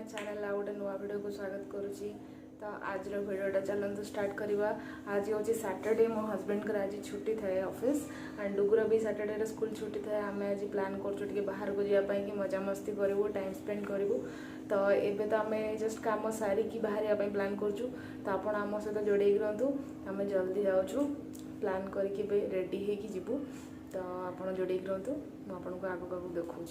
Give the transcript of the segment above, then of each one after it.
My channel आ गोटे नुआ video को स्वागत करुच्ची। तो आज वीडियोटा चलते स्टार्ट करवा। आज हूँ सैटरडे, मो हजबैंड को आज छुट्टी थाए ऑफिस एंड डुगुर भी सैटरडे स्कूल छुट्टी थाए। आम आज प्लान कर बाहर को जावाई कि मजा मस्ती करूँ, टाइम स्पेंड करूँ। तो एबे तो आम जस्ट कम सारिकी बाहर प्लान करूँ। तो आप आम सहित जोड़े रुहतु, आम जल्दी जाऊँ प्लान करके रेडी होगी जीवु। तो आप जोड़े रुहतु, मुझे आगू आगू देखा।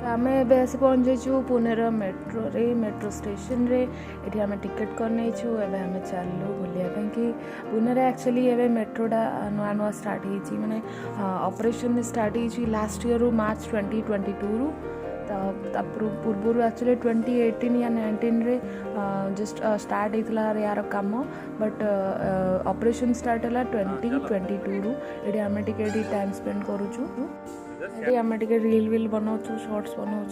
आम एस पहुँचु पुनेर मेट्रो स्टेशन रे। ये आम टिकेट करने आम चलू बुलापी। पुणे एक्चुअली एवं मेट्रोटा नुआ नुआ स्टार्ट होती माने ऑपरेशन स्टार्ट हो लास्ट ईयर रू मार्च 2022 रू। तो पूर्व एक्चुअली 2018 या 19 रे जस्ट स्टार्ट होता यार कम, बट ऑपरेशन स्टार्ट है 2022 रू। ये आम टे टाइम स्पेंड करूँ। ये आम टे रील विल बनाऊँ, शॉर्ट्स बनाऊँ।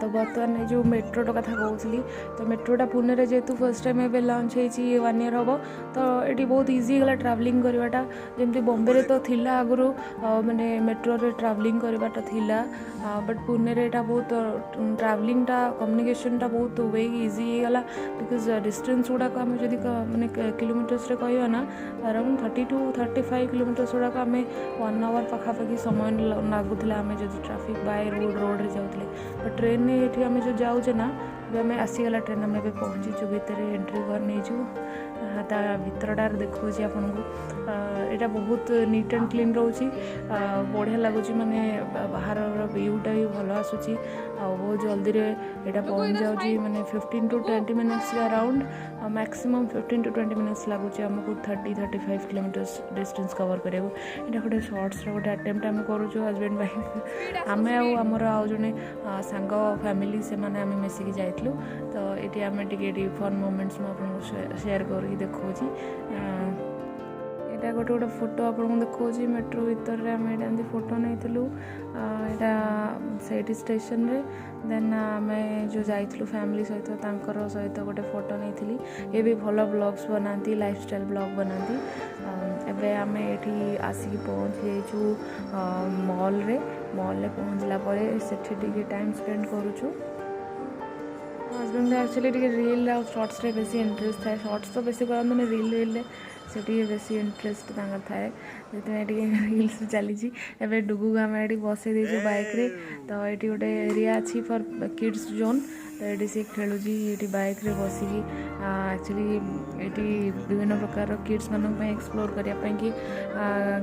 तो बर्तमान जो मेट्रोटा कथा कहूली, तो मेट्रोटा पुणे में जेहेतु फर्स्ट टाइम एवं लॉन्च होती 1 ईयर हम, तो ये बहुत इजी गला ट्रावेलिंग करवाटा। जमी बॉम्बे तो थिला आगुरी माने मेट्रो रे ट्रावेलिंग करवाटा थिला, बट पुणे रे एटा बहुत ट्रावेलिंगटा कम्युनिकेशनटा बहुत वे इजी गला। बिकज डिस्टेंस गुड़ाक आम जब माने किलोमीटर्स रे कहवा ना अराउंड 30 to 35 किलोमीटर्स गुड़ाक आम 1 आवर पाखापाखि समय लगुला आम जो ट्राफिक बाय रोड रे जाऊे। बट ट्रेन ने ये आम जो जाऊे ना आम आसीगला ट्रेन आम पहुँचीचु भितर एंट्री कर नहीं भितरटार देखा आपन को। यहाँ बहुत नीट एंड क्लीन रोचे, बढ़िया लगुच माने बाहर व्यूटा भी भल आसूसी। बहुत जल्दी यहाँ पहुँच जाऊँगी माने 15 to 20 minutes around, maximum 15 to 20 minutes लगुच आमको 30-35 किलोमीटर्स डिस्टेंस कवर करें। यहाँ गोटे शॉर्ट्स गोटे अटेम्प्ट आम करूँ हजबैंड वाइफ आम आमर आउ जड़े सांग फैमिली से माने आम मिसिकी जाइलु। तो ये आम टे फन मोमेंट्स मुझे शेयर करके देखा। यहाँ गोटे गोटे फोटो आपको देखा मेट्रो भितर आम ये फोटो नहीं से स्टेशन रे। देन आम जो जाइलु फैमिली सहित सहित गोटे फोटो नहीं। ये भी भल ब्लॉग्स बनाती, लाइफस्टाइल ब्लॉग बनाती। एवं आम ये आसिक पहुँची जाइचु मॉल रे पहुँचला से टाइम स्पेंड करूँ। हजबैंड एक्चुअली रील आ शॉर्ट्स रे बेसी इंटरेस्ट थाए। शॉर्ट्स तो बेसी करते रील से बेसी इंटरेस्ट थाए, जितने रील्स चली। एवं डुगु आम ये बसई देचु बाइक रे। तो ये गोटे एरिया अच्छी फॉर किड्स जोन, तो ये सी खेलुँ ये बाइक रे बसिकी। एक्चुअली ये विभिन्न प्रकार किड्स मानक एक्सप्लोर करने की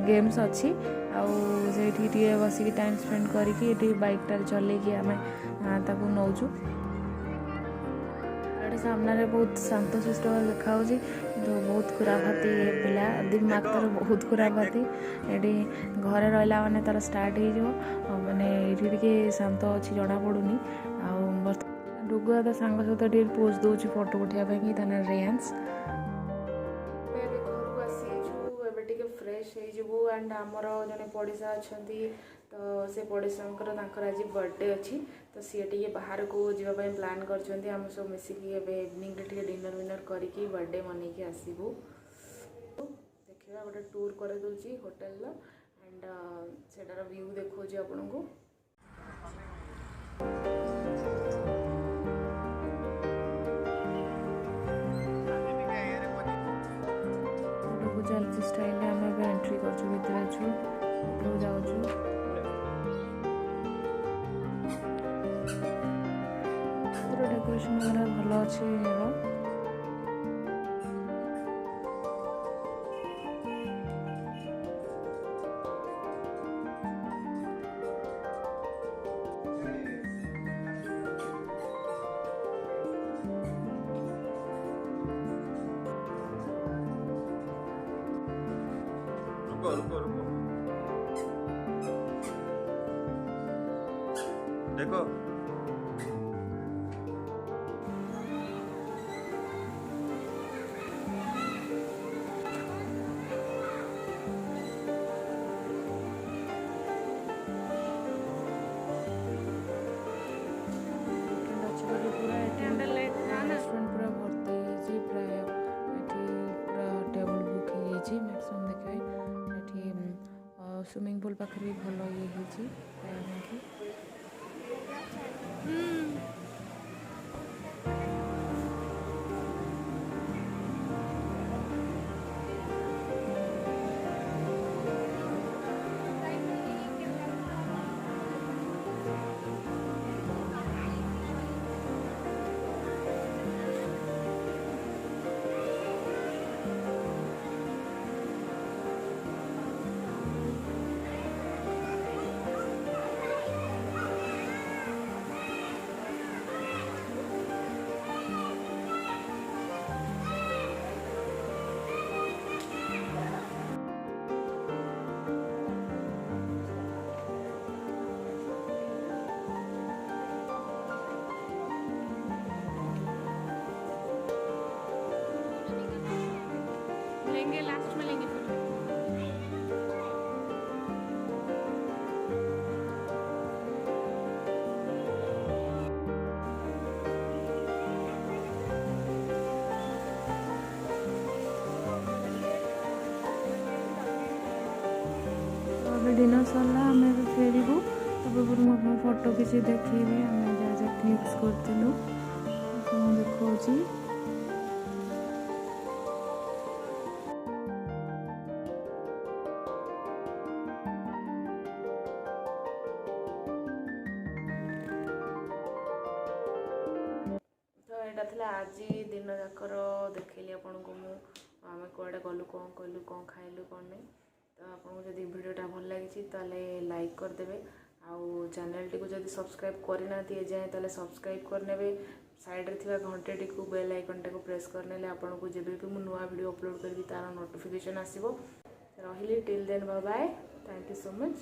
गेम्स अच्छी। आठी बसिकी टाइम स्पेंड करके बाइकटा चलैकी आम ताकू नौचु। सामने बहुत शांत शिष्ट देखा, तो बहुत खुराफाती पिला दिमाग तार बहुत खुराफाती। ये घरे रहा मैंने तार स्टार्ट हो मैंने ये शांत अच्छी जना पड़ूनी। डुगुआ तो सांग सहित पोज दूँ फोटो उठाई ता ना रेंस। फ्रेश हो एंड आमर जड़े पड़ोसा अच्छा, तो से पड़ोसर आज बर्थडे अच्छी। तो सी टे बाहर को जावाई प्लान कर सब मिसिकी इवनिंग टे डिनर विनर करके बर्थडे मनईकी आसबू। देखा गोटे टूर कर दूसरी होटेल एंड सेटार व्यू देखा आपन को। चलती स्टाइल आम एंट्री कर भर जाऊँ। डेकोरेशन वगैरह भल अच्छे। रुको देखो स्विमिंग पूल पाखे भी भल ये लेंगे लास्ट में लेंगे फिर। अभी डिनर सरला आम फेरू तब मुझे फोटो किसी देखी आम जहाँ क्लिक्स करूँ देखा तो यहाँ था आज दिन जाकर देखली आपन को आम कड़े गलु कौन कलु कौन खाइलु कौन नहीं। तो आपको जब वीडियोटा भल लगी ताले लाइक करदे आउ चैनल टी को जब सब्सक्राइब करना जाए ताले सब्सक्राइब करने साइड रे घंटे टी को बेल आइकन टा को प्रेस करने आपन को जब भी मुझे नुआ वीडियो अपलोड करी तार नोटिफिकेशन आसीबो। रहिली till then bye bye, thank you so much.